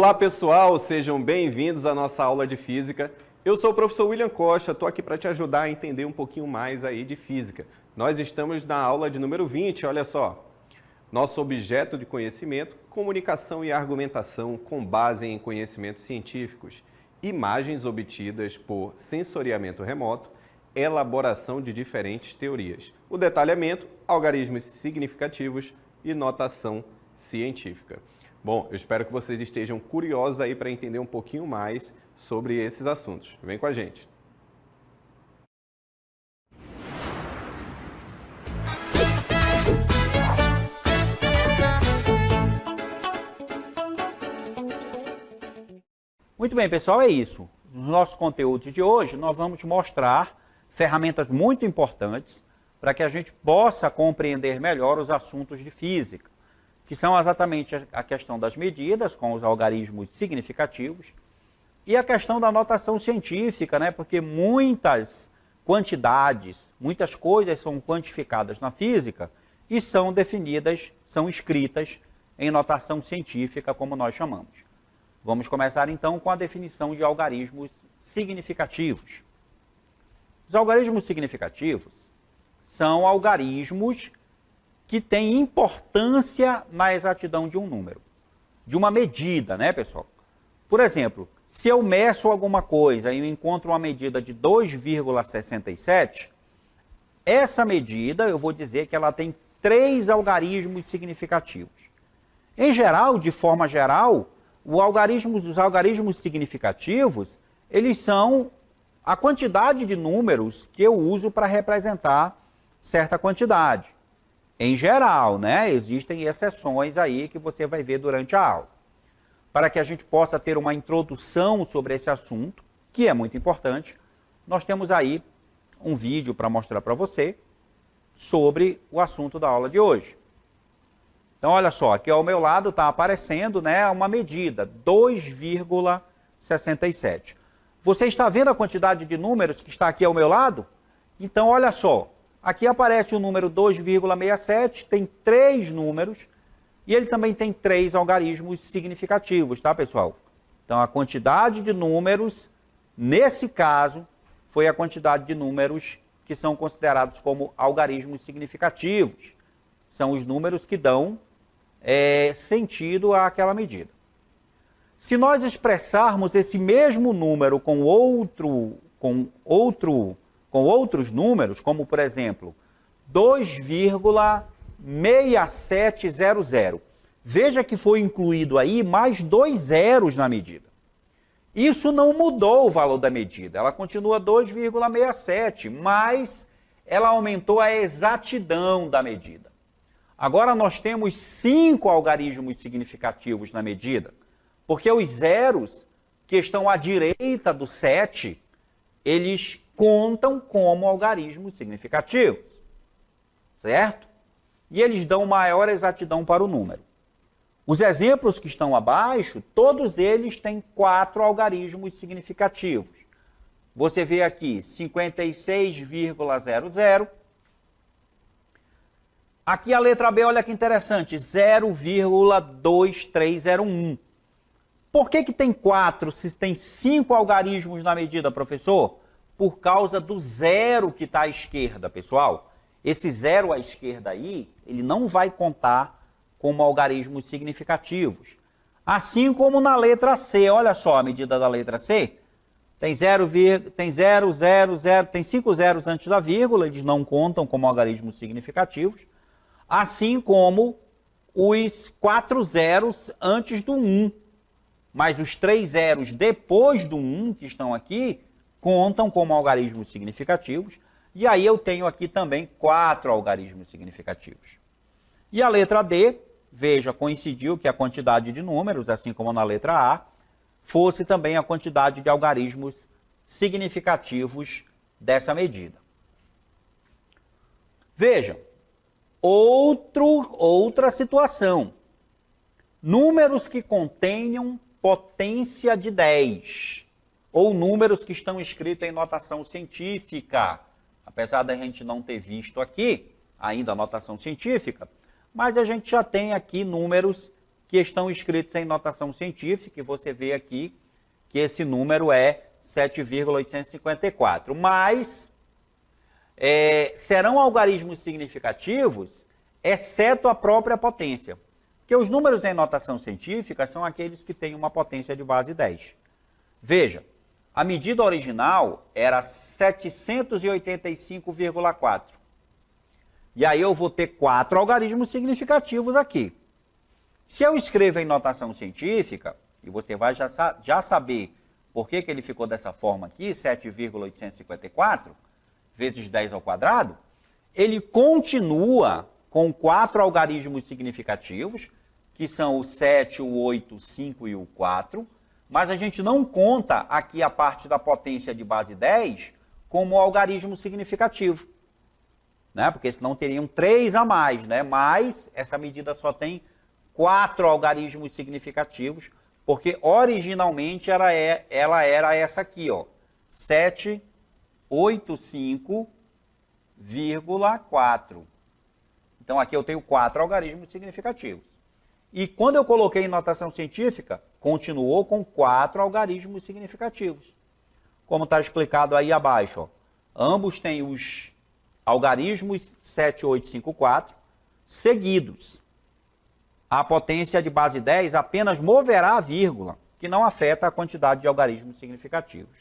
Olá pessoal, sejam bem-vindos à nossa aula de Física. Eu sou o professor William Costa, estou aqui para te ajudar a entender um pouquinho mais aí de Física. Nós estamos na aula de número 20, olha só. Nosso objeto de conhecimento, comunicação e argumentação com base em conhecimentos científicos, imagens obtidas por sensoriamento remoto, elaboração de diferentes teorias, o detalhamento, algarismos significativos e notação científica. Bom, eu espero que vocês estejam curiosos aí para entender um pouquinho mais sobre esses assuntos. Vem com a gente. Muito bem, pessoal, é isso. No nosso conteúdo de hoje, nós vamos mostrar ferramentas muito importantes para que a gente possa compreender melhor os assuntos de física, que são exatamente a questão das medidas com os algarismos significativos e a questão da notação científica, né? Porque muitas quantidades, muitas coisas são quantificadas na física e são definidas, são escritas em notação científica, como nós chamamos. Vamos começar então com a definição de algarismos significativos. Os algarismos significativos são algarismos que têm importância na exatidão de um número, de uma medida, né, pessoal? Por exemplo, se eu meço alguma coisa e eu encontro uma medida de 2,67, essa medida eu vou dizer que ela tem 3 algarismos significativos. Em geral, de forma geral, os algarismos significativos, eles são a quantidade de números que eu uso para representar certa quantidade. Em geral, né? Existem exceções aí que você vai ver durante a aula. Para que a gente possa ter uma introdução sobre esse assunto, que é muito importante, nós temos aí um vídeo para mostrar para você sobre o assunto da aula de hoje. Então, olha só, aqui ao meu lado está aparecendo, né, uma medida, 2,67. Você está vendo a quantidade de números que está aqui ao meu lado? Então, olha só, aqui aparece o número 2,67, tem 3 números, e ele também tem 3 algarismos significativos, tá, pessoal? Então, a quantidade de números, nesse caso, foi a quantidade de números que são considerados como algarismos significativos. São os números que dão sentido àquela medida. Se nós expressarmos esse mesmo número com outros números, como por exemplo, 2,6700, veja que foi incluído aí mais 2 zeros na medida. Isso não mudou o valor da medida, ela continua 2,67, mas ela aumentou a exatidão da medida. Agora nós temos 5 algarismos significativos na medida, porque os zeros que estão à direita do 7, eles contam como algarismos significativos, certo? E eles dão maior exatidão para o número. Os exemplos que estão abaixo, todos eles têm 4 algarismos significativos. Você vê aqui 56,00. Aqui a letra B, olha que interessante, 0,2301. Por que tem 4 se tem 5 algarismos na medida, professor? Por causa do zero que está à esquerda, pessoal. Esse zero à esquerda aí, ele não vai contar como algarismos significativos. Assim como na letra C, olha só a medida da letra C. Tem 0, 0, 0, tem 5 zeros antes da vírgula, eles não contam como algarismos significativos. Assim como os 4 zeros antes do 1. Mas os 3 zeros depois do 1, que estão aqui, contam como algarismos significativos. E aí eu tenho aqui também 4 algarismos significativos. E a letra D, veja, coincidiu que a quantidade de números, assim como na letra A, fosse também a quantidade de algarismos significativos dessa medida. Veja, outra situação. Números que contenham potência de 10, ou números que estão escritos em notação científica. Apesar da gente não ter visto aqui ainda a notação científica, mas a gente já tem aqui números que estão escritos em notação científica, e você vê aqui que esse número é 7,854. Mas serão algarismos significativos, exceto a própria potência. Porque os números em notação científica são aqueles que têm uma potência de base 10. Veja, a medida original era 785,4. E aí eu vou ter 4 algarismos significativos aqui. Se eu escrevo em notação científica, e você vai já saber por que ele ficou dessa forma aqui, 7,854 vezes 10 ao quadrado, ele continua com 4 algarismos significativos, que são o 7, o 8, o 5 e o 4, mas a gente não conta aqui a parte da potência de base 10 como algarismo significativo, né? Porque senão teriam 3 a mais, né? Mas essa medida só tem 4 algarismos significativos, porque originalmente ela era essa aqui, ó, 785,4. Então aqui eu tenho 4 algarismos significativos. E quando eu coloquei em notação científica, continuou com 4 algarismos significativos. Como está explicado aí abaixo, ó, ambos têm os algarismos 7854 seguidos. A potência de base 10 apenas moverá a vírgula, que não afeta a quantidade de algarismos significativos.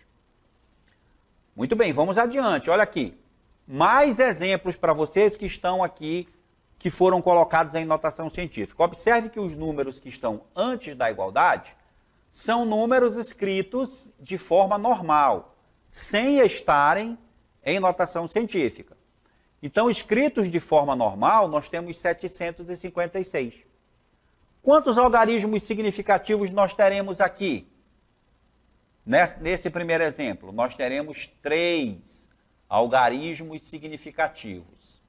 Muito bem, vamos adiante. Olha aqui. Mais exemplos para vocês que estão aqui, que foram colocados em notação científica. Observe que os números que estão antes da igualdade são números escritos de forma normal, sem estarem em notação científica. Então, escritos de forma normal, nós temos 756. Quantos algarismos significativos nós teremos aqui? Nesse primeiro exemplo, nós teremos 3 algarismos significativos.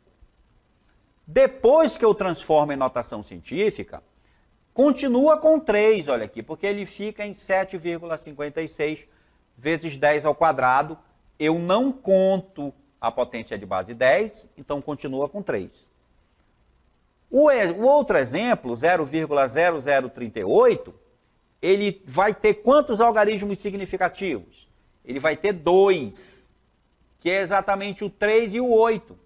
Depois que eu transformo em notação científica, continua com 3, olha aqui, porque ele fica em 7,56 vezes 10 ao quadrado. Eu não conto a potência de base 10, então continua com 3. O outro exemplo, 0,0038, ele vai ter quantos algarismos significativos? Ele vai ter 2, que é exatamente o 3 e o 8.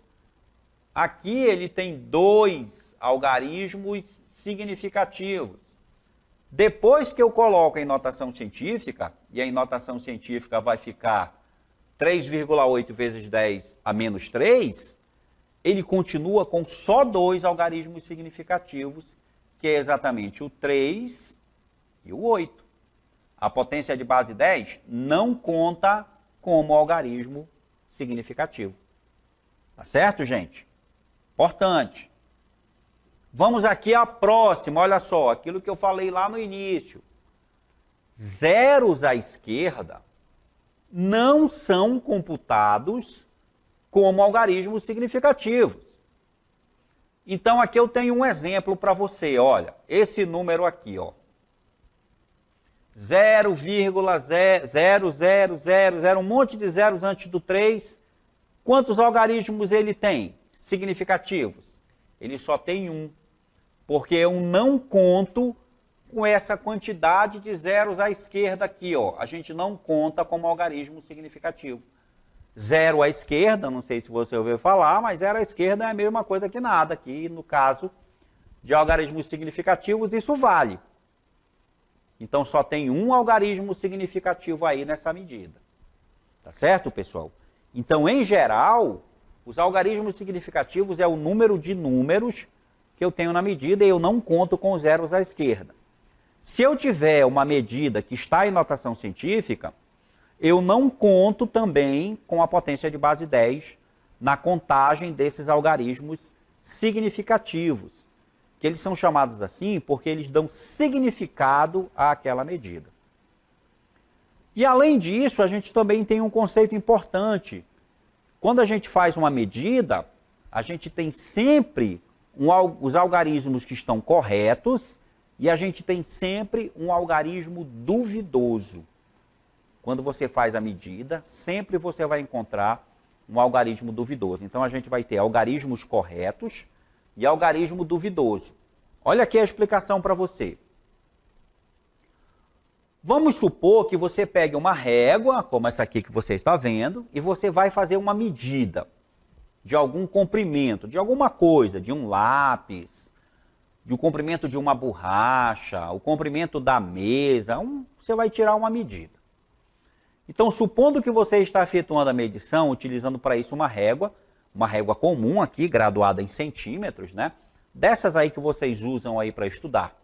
Aqui ele tem 2 algarismos significativos. Depois que eu coloco em notação científica, e em notação científica vai ficar 3,8 vezes 10 a menos 3, ele continua com só 2 algarismos significativos, que é exatamente o 3 e o 8. A potência de base 10 não conta como algarismo significativo. Tá certo, gente? Importante. Vamos aqui à próxima, olha só, aquilo que eu falei lá no início. Zeros à esquerda não são computados como algarismos significativos. Então aqui eu tenho um exemplo para você, olha, esse número aqui, ó. 0,0000, um monte de zeros antes do 3. Quantos algarismos ele tem? Significativos. Ele só tem 1, porque eu não conto com essa quantidade de zeros à esquerda aqui, ó. A gente não conta como algarismo significativo. 0 à esquerda, não sei se você ouviu falar, mas 0 à esquerda é a mesma coisa que nada. Aqui, no caso de algarismos significativos, isso vale. Então, só tem um algarismo significativo aí nessa medida. Tá certo, pessoal? Então, em geral, os algarismos significativos é o número de números que eu tenho na medida e eu não conto com os zeros à esquerda. Se eu tiver uma medida que está em notação científica, eu não conto também com a potência de base 10 na contagem desses algarismos significativos, que eles são chamados assim porque eles dão significado àquela medida. E além disso, a gente também tem um conceito importante. Quando a gente faz uma medida, a gente tem sempre os algarismos que estão corretos e a gente tem sempre um algarismo duvidoso. Quando você faz a medida, sempre você vai encontrar um algarismo duvidoso. Então a gente vai ter algarismos corretos e algarismo duvidoso. Olha aqui a explicação para você. Vamos supor que você pegue uma régua, como essa aqui que você está vendo, e você vai fazer uma medida de algum comprimento, de alguma coisa, de um lápis, de um comprimento de uma borracha, o comprimento da mesa, você vai tirar uma medida. Então, supondo que você está efetuando a medição, utilizando para isso uma régua comum aqui, graduada em centímetros, né? Dessas aí que vocês usam aí para estudar.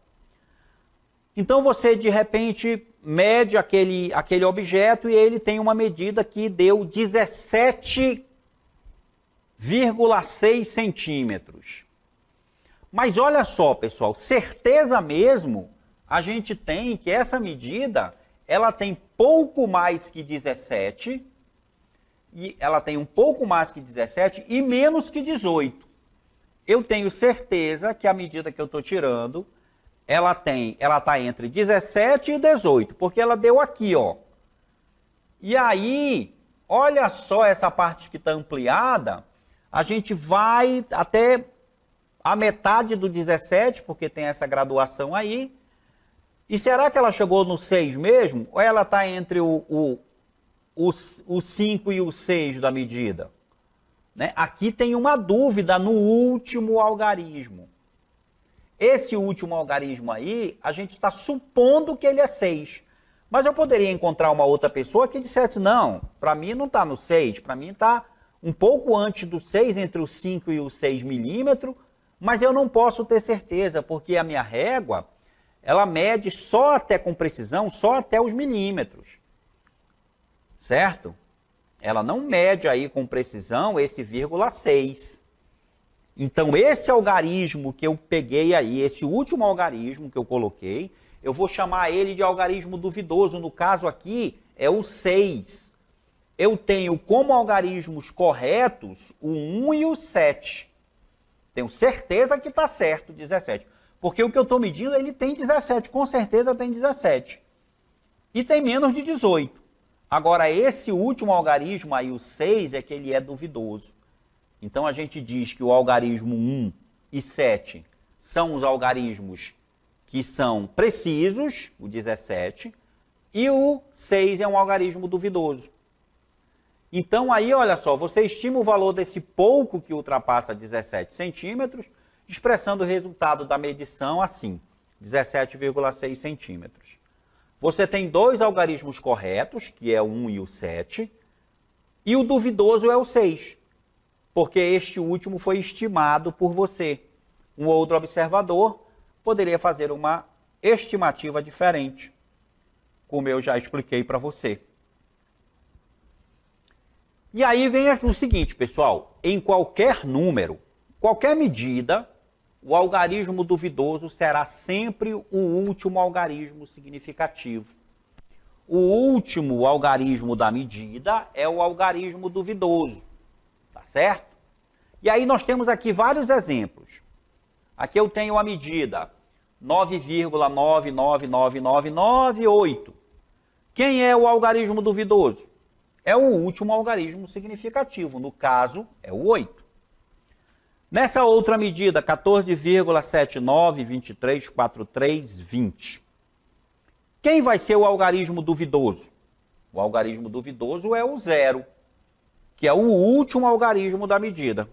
Então você, de repente, mede aquele objeto e ele tem uma medida que deu 17,6 centímetros. Mas olha só, pessoal, certeza mesmo a gente tem que essa medida, ela tem pouco mais que 17, e ela tem um pouco mais que 17 e menos que 18. Eu tenho certeza que a medida que eu estou tirando, ela está entre 17 e 18, porque ela deu aqui, ó. E aí, olha só essa parte que está ampliada, a gente vai até a metade do 17, porque tem essa graduação aí. E será que ela chegou no 6 mesmo? Ou ela está entre o 5 e o 6 da medida? Né? Aqui tem uma dúvida no último algarismo. Esse último algarismo aí, a gente está supondo que ele é 6. Mas eu poderia encontrar uma outra pessoa que dissesse, não, para mim não está no 6, para mim está um pouco antes do 6, entre o 5 e o 6 milímetros, mas eu não posso ter certeza, porque a minha régua, ela mede só até com precisão, só até os milímetros. Certo? Ela não mede aí com precisão esse 0,6. Então, esse algarismo que eu peguei aí, esse último algarismo que eu coloquei, eu vou chamar ele de algarismo duvidoso. No caso aqui, é o 6. Eu tenho como algarismos corretos o 1 e o 7. Tenho certeza que está certo, 17. Porque o que eu estou medindo, ele tem 17, com certeza tem 17. E tem menos de 18. Agora, esse último algarismo aí, o 6, é que ele é duvidoso. Então, a gente diz que o algarismo 1 e 7 são os algarismos que são precisos, o 17, e o 6 é um algarismo duvidoso. Então, aí, olha só, você estima o valor desse pouco que ultrapassa 17 centímetros, expressando o resultado da medição assim, 17,6 centímetros. Você tem dois algarismos corretos, que é o 1 e o 7, e o duvidoso é o 6, porque este último foi estimado por você. Um outro observador poderia fazer uma estimativa diferente, como eu já expliquei para você. E aí vem aqui o seguinte, pessoal, em qualquer número, qualquer medida, o algarismo duvidoso será sempre o último algarismo significativo. O último algarismo da medida é o algarismo duvidoso, tá certo? E aí nós temos aqui vários exemplos. Aqui eu tenho a medida 9,999998. Quem é o algarismo duvidoso? É o último algarismo significativo, no caso é o 8. Nessa outra medida, 14,79234320. Quem vai ser o algarismo duvidoso? O algarismo duvidoso é o 0, que é o último algarismo da medida.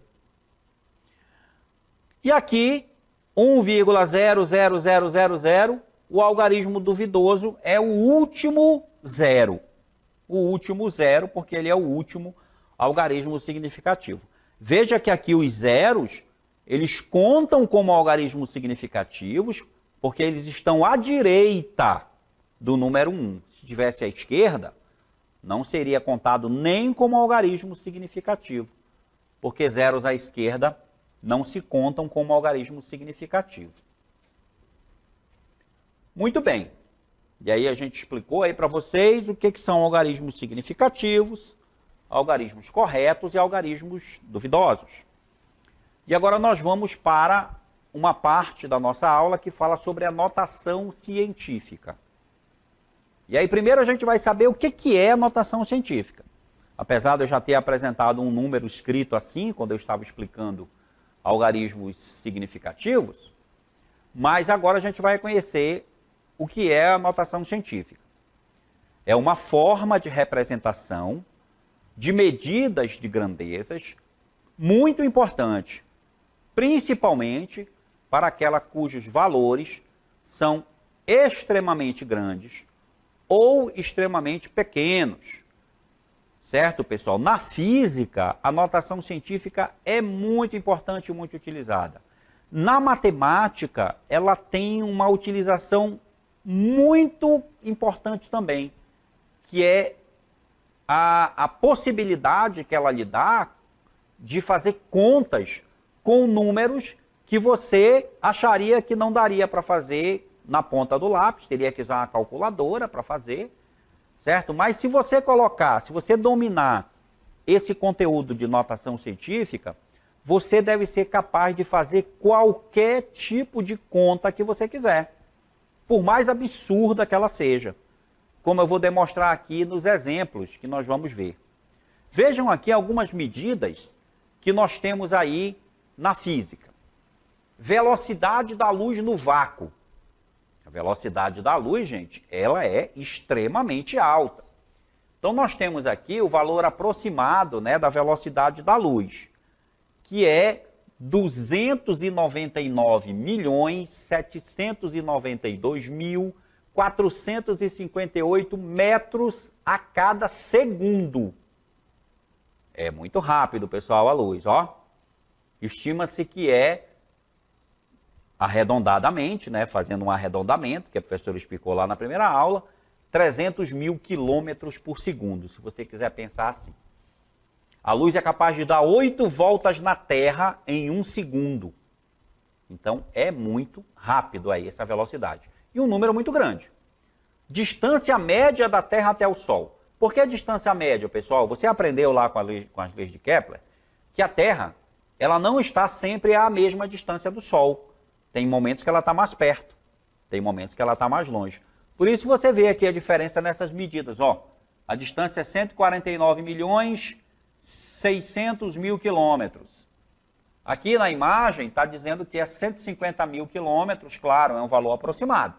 E aqui, 1,00000, o algarismo duvidoso é o último 0. O último 0, porque ele é o último algarismo significativo. Veja que aqui os zeros, eles contam como algarismos significativos, porque eles estão à direita do número 1. Se estivesse à esquerda, não seria contado nem como algarismo significativo, porque zeros à esquerda não se contam como algarismo significativo. Muito bem. E aí a gente explicou aí para vocês o que são algarismos significativos, algarismos corretos e algarismos duvidosos. E agora nós vamos para uma parte da nossa aula que fala sobre a notação científica. E aí primeiro a gente vai saber o que é a notação científica. Apesar de eu já ter apresentado um número escrito assim, quando eu estava explicando algarismos significativos, Mas agora a gente vai conhecer o que é a notação científica. É uma forma de representação de medidas de grandezas muito importante, principalmente para aquela cujos valores são extremamente grandes ou extremamente pequenos. Certo, pessoal? Na física, a notação científica é muito importante e muito utilizada. Na matemática, ela tem uma utilização muito importante também, que é a possibilidade que ela lhe dá de fazer contas com números que você acharia que não daria para fazer na ponta do lápis, teria que usar uma calculadora para fazer, certo? Mas se você colocar, se você dominar esse conteúdo de notação científica, você deve ser capaz de fazer qualquer tipo de conta que você quiser, por mais absurda que ela seja, como eu vou demonstrar aqui nos exemplos que nós vamos ver. Vejam aqui algumas medidas que nós temos aí na física. Velocidade da luz no vácuo. A velocidade da luz, gente, ela é extremamente alta. Então, nós temos aqui o valor aproximado, né, da velocidade da luz, que é 299.792.458 metros a cada segundo. É muito rápido, pessoal, a luz, ó. Estima-se que é, arredondadamente, né, fazendo um arredondamento, que a professora explicou lá na primeira aula, 300 mil quilômetros por segundo, se você quiser pensar assim. A luz é capaz de dar 8 voltas na Terra em 1 segundo. Então, é muito rápido aí essa velocidade. E um número muito grande. Distância média da Terra até o Sol. Por que a distância média, pessoal? Você aprendeu lá com as leis de Kepler que a Terra ela não está sempre à mesma distância do Sol. Tem momentos que ela está mais perto, tem momentos que ela está mais longe. Por isso você vê aqui a diferença nessas medidas. Ó, a distância é 149.600.000 quilômetros. Aqui na imagem está dizendo que é 150 mil quilômetros, claro, é um valor aproximado,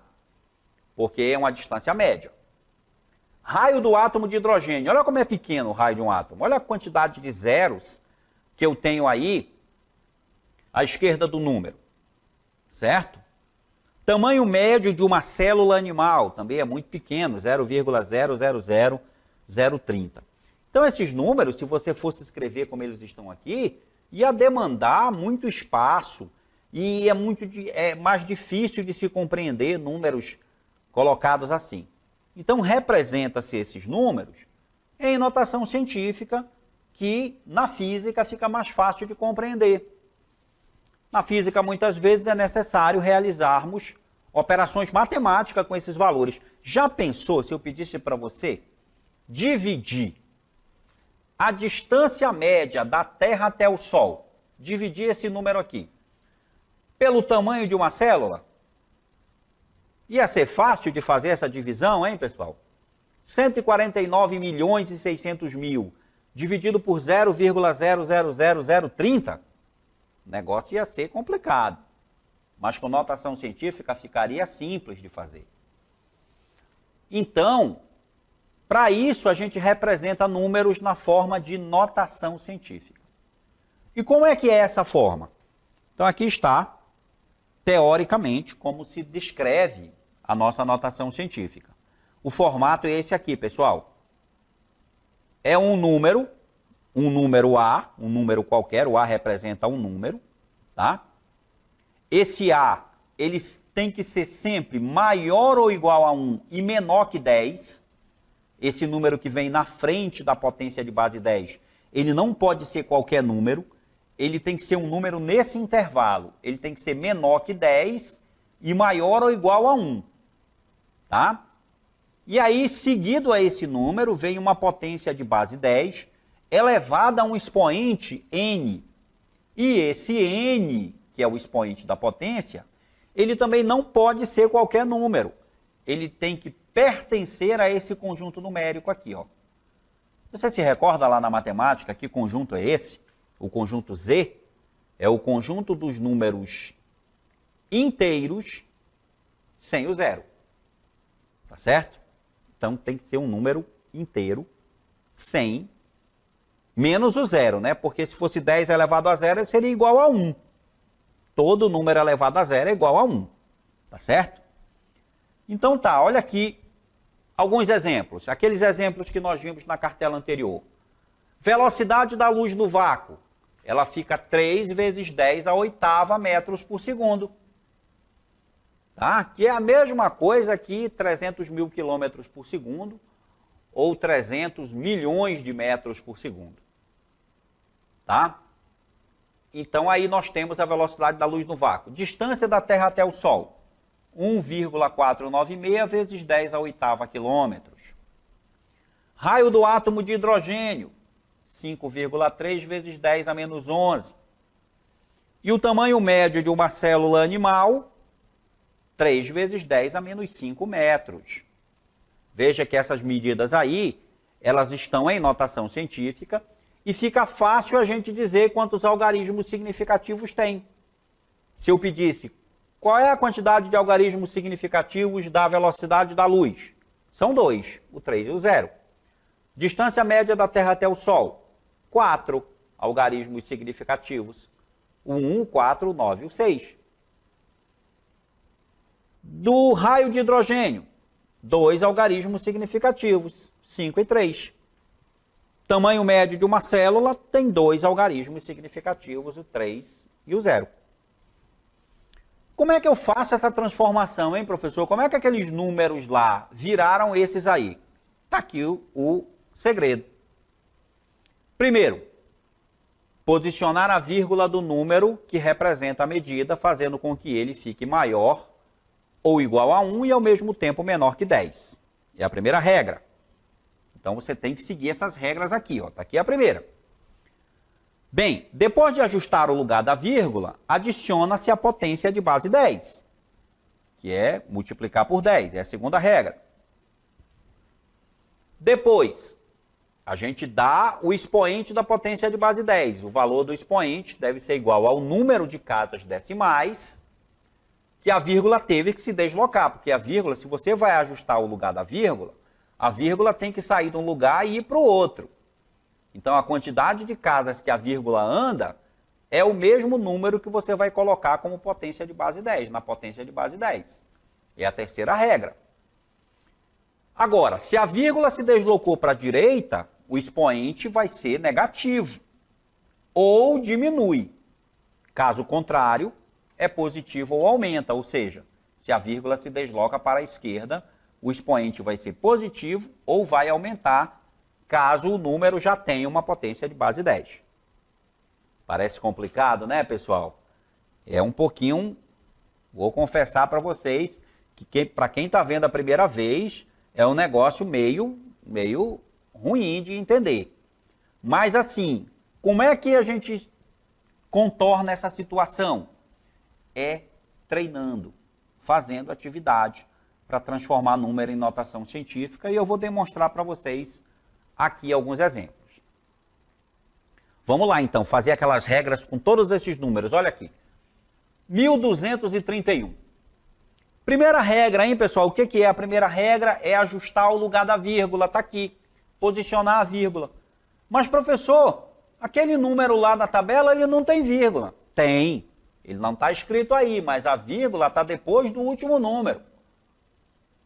porque é uma distância média. Raio do átomo de hidrogênio. Olha como é pequeno o raio de um átomo. Olha a quantidade de zeros que eu tenho aí à esquerda do número. Certo? Tamanho médio de uma célula animal também é muito pequeno, 0,000030. Então, esses números, se você fosse escrever como eles estão aqui, ia demandar muito espaço e é mais difícil de se compreender números colocados assim. Então, representa-se esses números em notação científica, que na física fica mais fácil de compreender. Na física, muitas vezes, é necessário realizarmos operações matemáticas com esses valores. Já pensou, se eu pedisse para você dividir a distância média da Terra até o Sol, dividir esse número aqui, pelo tamanho de uma célula? Ia ser fácil de fazer essa divisão, hein, pessoal? 149.600.000 dividido por 0,000030, o negócio ia ser complicado. Mas com notação científica ficaria simples de fazer. Então, para isso a gente representa números na forma de notação científica. E como é que é essa forma? Então aqui está, teoricamente, como se descreve a nossa notação científica. O formato é esse aqui, pessoal. É um número A, um número qualquer, o A representa um número, tá? Esse A, ele tem que ser sempre maior ou igual a 1 e menor que 10. Esse número que vem na frente da potência de base 10, ele não pode ser qualquer número, ele tem que ser um número nesse intervalo. Ele tem que ser menor que 10 e maior ou igual a 1. Tá? E aí, seguido a esse número, vem uma potência de base 10, elevada a um expoente n. E esse n, que é o expoente da potência, ele também não pode ser qualquer número. Ele tem que pertencer a esse conjunto numérico aqui, ó. Você se recorda lá na matemática que conjunto é esse? O conjunto Z é o conjunto dos números inteiros sem o zero. Tá certo? Então tem que ser um número inteiro sem menos o zero, né? Porque se fosse 10 elevado a zero, seria igual a 1. Todo número elevado a zero é igual a 1. Tá certo? Então tá, olha aqui alguns exemplos. Aqueles exemplos que nós vimos na cartela anterior. Velocidade da luz no vácuo. Ela fica 3 vezes 10 a oitava metros por segundo. Tá? Que é a mesma coisa que 300 mil quilômetros por segundo ou 300 milhões de metros por segundo. Tá? Então aí nós temos a velocidade da luz no vácuo. Distância da Terra até o Sol. 1,496 vezes 10 a oitava quilômetros. Raio do átomo de hidrogênio. 5,3 vezes 10 a menos 11. E o tamanho médio de uma célula animal, 3 vezes 10 a menos 5 metros. Veja que essas medidas aí, elas estão em notação científica e fica fácil a gente dizer quantos algarismos significativos tem. Se eu pedisse, qual é a quantidade de algarismos significativos da velocidade da luz? São 2, o 3 e o 0. Distância média da Terra até o Sol, 4 algarismos significativos. O 1, o 4, o 9 e o 6. Do raio de hidrogênio, 2 algarismos significativos, 5 e 3. Tamanho médio de uma célula tem 2 algarismos significativos, o 3 e o 0. Como é que eu faço essa transformação, hein, professor? Como é que aqueles números lá viraram esses aí? Está aqui o segredo. Primeiro, posicionar a vírgula do número que representa a medida, fazendo com que ele fique maior ou igual a 1 e ao mesmo tempo menor que 10. É a primeira regra. Então você tem que seguir essas regras aqui, ó. Tá aqui a primeira. Bem, depois de ajustar o lugar da vírgula, adiciona-se a potência de base 10, que é multiplicar por 10, é a segunda regra. Depois, a gente dá o expoente da potência de base 10. O valor do expoente deve ser igual ao número de casas decimais que a vírgula teve que se deslocar, porque a vírgula, se você vai ajustar o lugar da vírgula, a vírgula tem que sair de um lugar e ir para o outro. Então, a quantidade de casas que a vírgula anda é o mesmo número que você vai colocar como potência de base 10, na potência de base 10. É a terceira regra. Agora, se a vírgula se deslocou para a direita, o expoente vai ser negativo ou diminui. Caso contrário, é positivo ou aumenta, ou seja, se a vírgula se desloca para a esquerda, o expoente vai ser positivo ou vai aumentar, caso o número já tenha uma potência de base 10. Parece complicado, né, pessoal? É um pouquinho, vou confessar para vocês, que para quem está vendo a primeira vez, é um negócio meio ruim de entender. Mas assim, como é que a gente contorna essa situação? É treinando, fazendo atividade para transformar número em notação científica, e eu vou demonstrar para vocês aqui alguns exemplos. Vamos lá então, fazer aquelas regras com todos esses números. Olha aqui, 1231. Primeira regra, hein, pessoal? O que é? A primeira regra é ajustar o lugar da vírgula, tá aqui, posicionar a vírgula. Mas, professor, aquele número lá da tabela, ele não tem vírgula. Tem, ele não está escrito aí, mas a vírgula está depois do último número.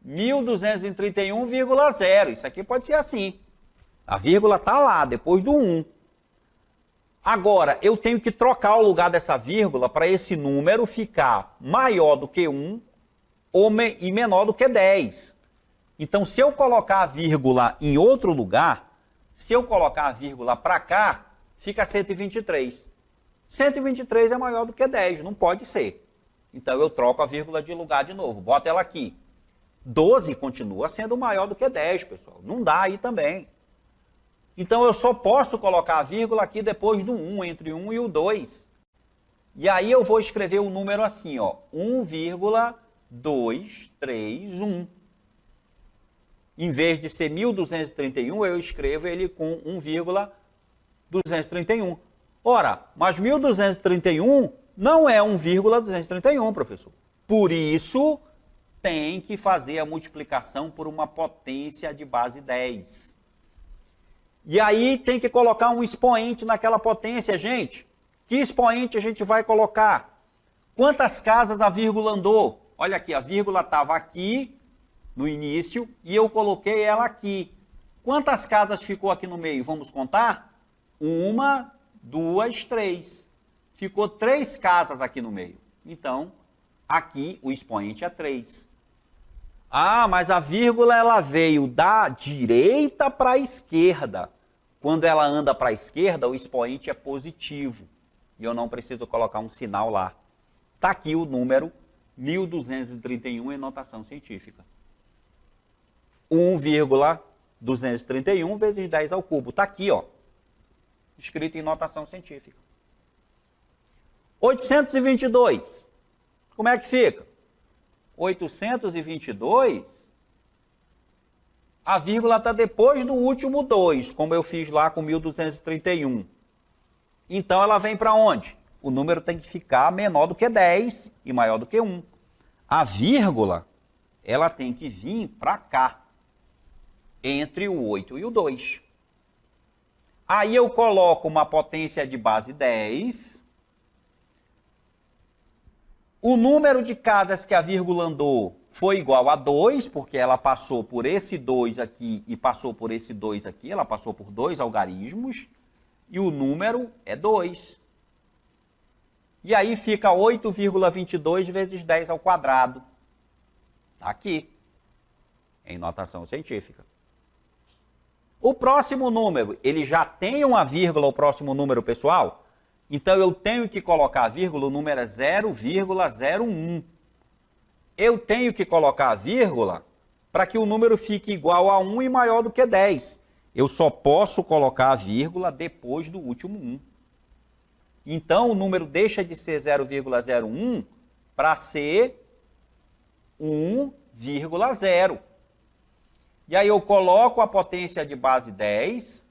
1231,0. Isso aqui pode ser assim. A vírgula está lá, depois do 1. Agora, eu tenho que trocar o lugar dessa vírgula para esse número ficar maior do que 1 e menor do que 10. Então, se eu colocar a vírgula em outro lugar, se eu colocar a vírgula para cá, fica 123. 123 é maior do que 10, não pode ser. Então, eu troco a vírgula de lugar de novo, boto ela aqui. 12 continua sendo maior do que 10, pessoal. Não dá aí também. Então, eu só posso colocar a vírgula aqui depois do 1, entre 1 e o 2. E aí eu vou escrever o número assim, ó, 1,231. Em vez de ser 1231, eu escrevo ele com 1,231. Ora, mas 1231 Não é 1,231, professor. Por isso, tem que fazer a multiplicação por uma potência de base 10. E aí tem que colocar um expoente naquela potência, gente. Que expoente a gente vai colocar? Quantas casas a vírgula andou? Olha aqui, a vírgula estava aqui no início e eu coloquei ela aqui. Quantas casas ficou aqui no meio? Vamos contar? 1, 2, 3. Ficou 3 casas aqui no meio. Então, aqui o expoente é 3. Ah, mas a vírgula ela veio da direita para a esquerda. Quando ela anda para a esquerda, o expoente é positivo. E eu não preciso colocar um sinal lá. Está aqui o número 1231 em notação científica. 1,231 vezes 10 ao cubo. Está aqui, ó, escrito em notação científica. 822. Como é que fica? 822, a vírgula está depois do último 2, como eu fiz lá com 1231. Então ela vem para onde? O número tem que ficar menor do que 10 e maior do que 1. A vírgula, ela tem que vir para cá, entre o 8 e o 2. Aí eu coloco uma potência de base 10. O número de casas que a vírgula andou foi igual a 2, porque ela passou por esse 2 aqui e passou por esse 2 aqui. Ela passou por 2 algarismos. E o número é 2. E aí fica 8,22 vezes 10 ao quadrado. Está aqui, em notação científica. O próximo número, ele já tem uma vírgula, o próximo número, pessoal? Então, eu tenho que colocar a vírgula, o número é 0,01. Eu tenho que colocar a vírgula para que o número fique igual a 1 e maior do que 10. Eu só posso colocar a vírgula depois do último 1. Então, o número deixa de ser 0,01 para ser 1,0. E aí eu coloco a potência de base 10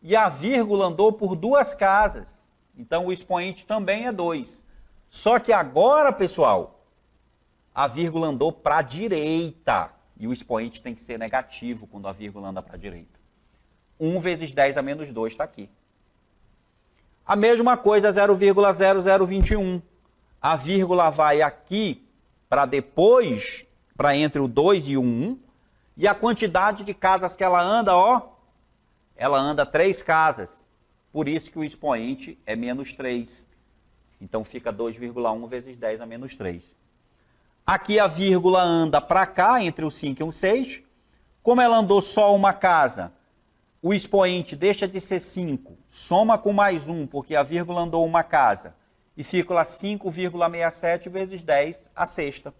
e a vírgula andou por 2 casas. Então, o expoente também é 2. Só que agora, pessoal, a vírgula andou para a direita. E o expoente tem que ser negativo quando a vírgula anda para a direita. 1 vezes 10 a menos 2 está aqui. A mesma coisa, 0,0021. A vírgula vai aqui para depois, para entre o 2 e o 1. E a quantidade de casas que ela anda, ó, ela anda 3 casas. Por isso que o expoente é menos 3. Então fica 2,1 vezes 10 a menos 3. Aqui a vírgula anda para cá, entre o 5 e o 6. Como ela andou só uma casa, o expoente deixa de ser 5, soma com mais 1, porque a vírgula andou uma casa, e fica lá 5,67 vezes 10 a sexta.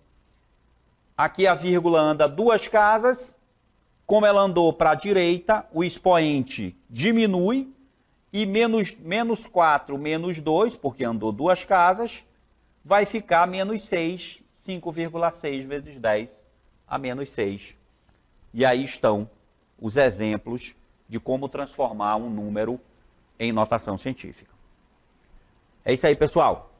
Aqui a vírgula anda 2 casas, como ela andou para a direita, o expoente diminui, e menos 4, menos 2, porque andou 2 casas, vai ficar menos 6, 5,6 vezes 10 a menos 6. E aí estão os exemplos de como transformar um número em notação científica. É isso aí, pessoal.